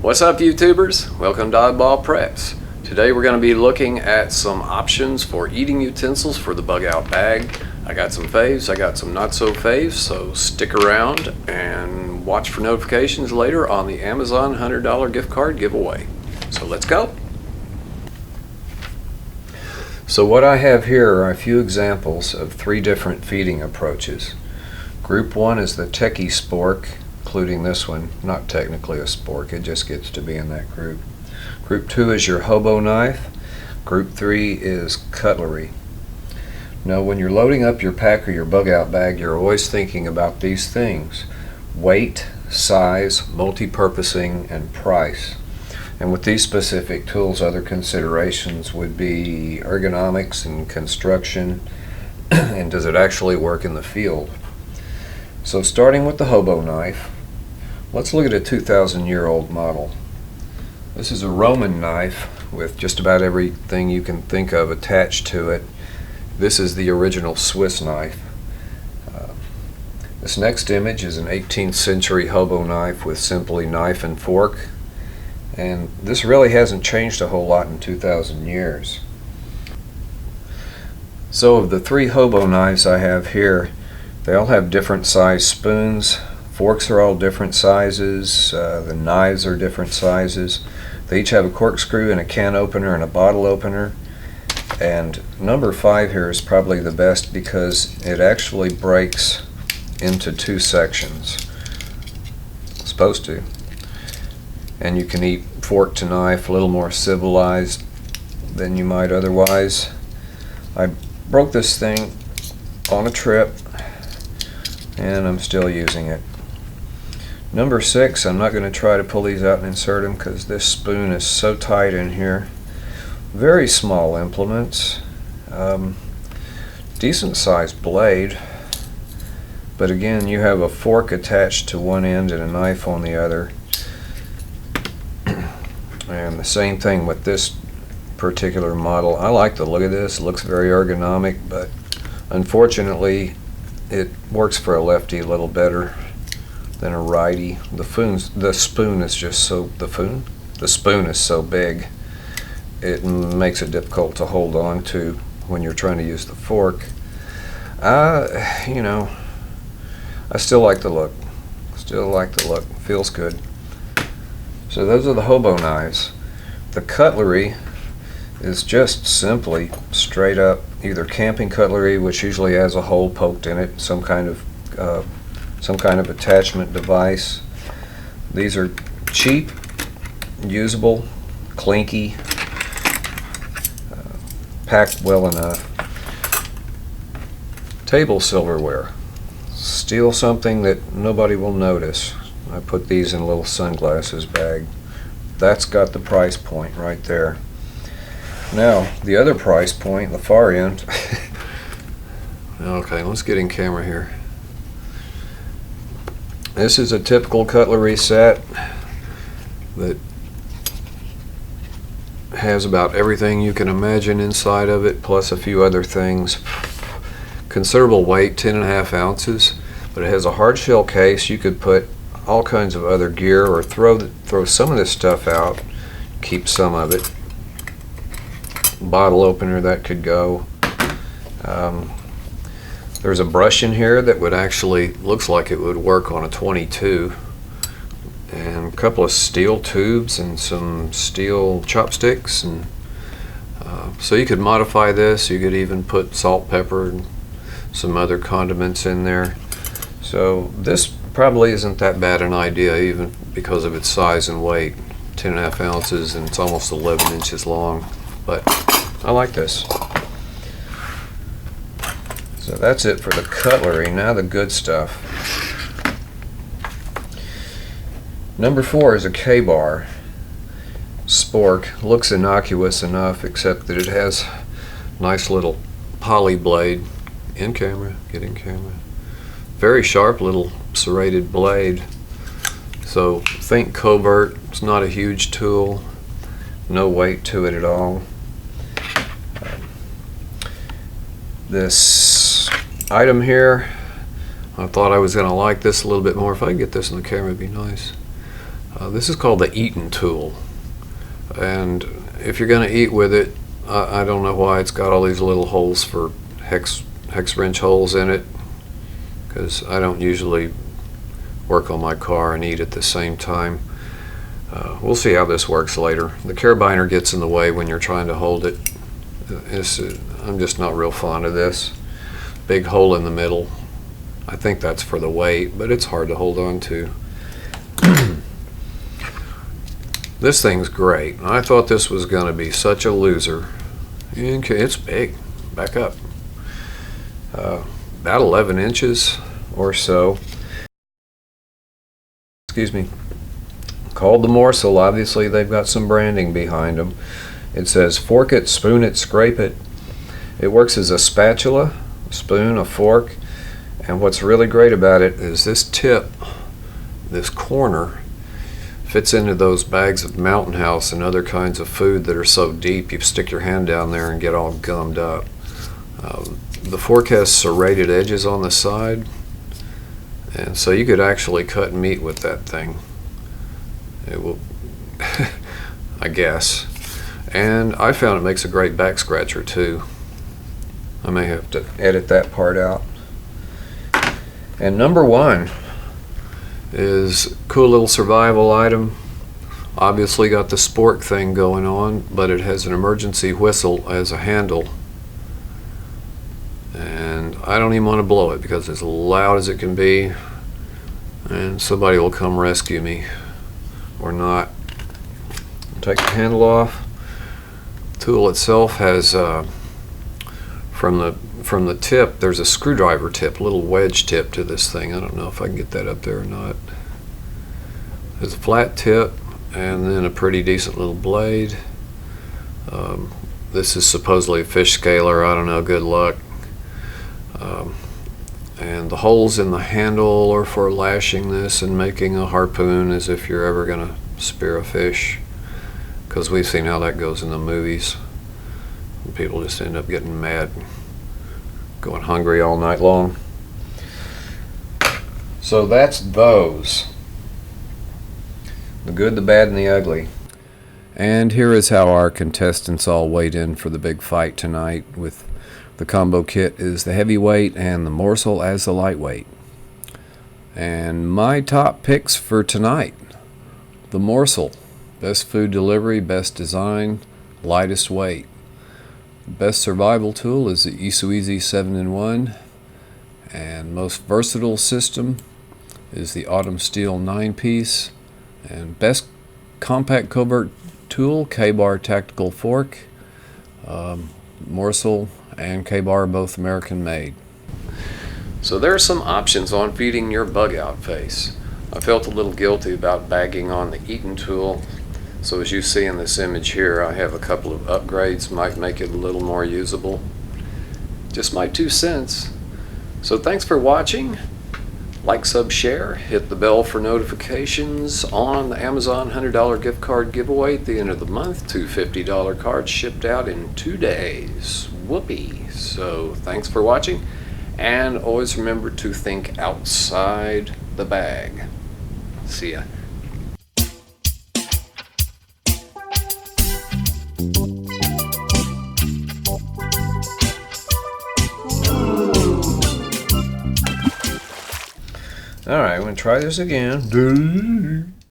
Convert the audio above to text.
What's up, YouTubers? Welcome to Oddball Preps. Today we're going to be looking at some options for eating utensils for the bug out bag. I got some faves, I got some not so faves, so stick around and watch for notifications later on the Amazon $100 gift card giveaway. So let's go. So what I have here are a few examples of 3 different feeding approaches. Group 1 is the techie spork, including this one, not technically a spork, it just gets to be in that group. Group 2 is your hobo knife. Group 3 is cutlery. Now when you're loading up your pack or your bug out bag, you're always thinking about these things: weight, size, multi-purposing, and price. And with these specific tools, other considerations would be ergonomics and construction, and does it actually work in the field? So starting with the hobo knife, let's look at a 2,000-year-old model. This is a Roman knife with just about everything you can think of attached to it. This is the original Swiss knife. This next image is an 18th century hobo knife with simply knife and fork. And this really hasn't changed a whole lot in 2,000 years. So of the 3 hobo knives I have here, they all have different size spoons. Forks are all different sizes. The knives are different sizes. They each have a corkscrew and a can opener and a bottle opener. And number 5 here is probably the best because it actually breaks into 2 sections. It's supposed to. And you can eat fork to knife a little more civilized than you might otherwise. I broke this thing on a trip and I'm still using it. Number 6, I'm not going to try to pull these out and insert them because this spoon is so tight in here. Very small implements. Decent sized blade, but again you have a fork attached to one end and a knife on the other. And the same thing with this particular model. I like the look of this. It looks very ergonomic, but unfortunately it works for a lefty a little better than a righty. The spoon is just so the spoon is so big it makes it difficult to hold on to when you're trying to use the fork. You know, I still like the look. Still like the look. Feels good. So those are the hobo knives. The cutlery is just simply straight up either camping cutlery, which usually has a hole poked in it, some kind of attachment device. These are cheap, usable, clinky, packed well enough. Table silverware. Steal something that nobody will notice. I put these in a little sunglasses bag. That's got the price point right there. Now, the other price point, the far end. Okay, let's get in camera here. This is a typical cutlery set that has about everything you can imagine inside of it, plus a few other things. Considerable weight, 10.5 ounces, but it has a hard shell case. You could put all kinds of other gear or throw some of this stuff out, keep some of it. Bottle opener, that could go. There's a brush in here that would actually, looks like it would work on a 22, and a couple of steel tubes and some steel chopsticks, and so you could modify this. You could even put salt, pepper, and some other condiments in there. So this probably isn't that bad an idea, even because of its size and weight. 10.5 ounces and it's almost 11 inches long, but I like this. So that's it for the cutlery. Now the good stuff. Number 4 is a K-bar spork. Looks innocuous enough, except that it has nice little poly blade. In camera, get in camera. Very sharp little serrated blade. So think covert. It's not a huge tool. No weight to it at all. This item here, I thought I was going to like this a little bit more. If I could get this in the camera, it'd be nice. This is called the eating tool, and if you're going to eat with it, I don't know why it's got all these little holes for hex wrench holes in it, because I don't usually work on my car and eat at the same time. We'll see how this works later. The carabiner gets in the way when you're trying to hold it. I'm just not real fond of this. Big hole in the middle. I think that's for the weight, but it's hard to hold on to. This thing's great. I thought this was going to be such a loser. Okay, it's big. Back up. About 11 inches or so. Excuse me. Called the morsel. Obviously they've got some branding behind them. It says fork it, spoon it, scrape it. It works as a spatula, a spoon, a fork, and what's really great about it is this tip, this corner, fits into those bags of Mountain House and other kinds of food that are so deep you stick your hand down there and get all gummed up. The fork has serrated edges on the side, and so you could actually cut meat with that thing. It will, I guess. And I found it makes a great back scratcher too. I may have to edit that part out. And number one is a cool little survival item. Obviously got the spork thing going on, but it has an emergency whistle as a handle. And I don't even want to blow it because it's as loud as it can be, and somebody will come rescue me or not. Take the handle off. The tool itself has from the tip there's a screwdriver tip, a little wedge tip to this thing. I don't know if I can get that up there or not. There's a flat tip and then a pretty decent little blade. This is supposedly a fish scaler. I don't know, good luck. And the holes in the handle are for lashing this and making a harpoon as if you're ever going to spear a fish, because we've seen how that goes in the movies. People just end up getting mad, going hungry all night long. So that's those. The good, the bad, and the ugly. And here is how our contestants all weighed in for the big fight tonight. With the combo kit is the heavyweight and the morsel as the lightweight. And my top picks for tonight: the morsel, best food delivery, best design, lightest weight. Best survival tool is the Easy 7-in-1, and most versatile system is the Autumn Steel 9-piece, and best compact covert tool, K-Bar tactical fork. Morsel and K-Bar both American made. So there are some options on feeding your bug out face. I felt a little guilty about bagging on the eating tool. So as you see in this image here, I have a couple of upgrades, might make it a little more usable. Just my 2 cents. So thanks for watching. Like, sub, share, hit the bell for notifications on the Amazon $100 gift card giveaway at the end of the month. 2 $50 cards shipped out in 2 days. Whoopee. So thanks for watching, and always remember to think outside the bag. See ya. Alright, I'm going to try this again.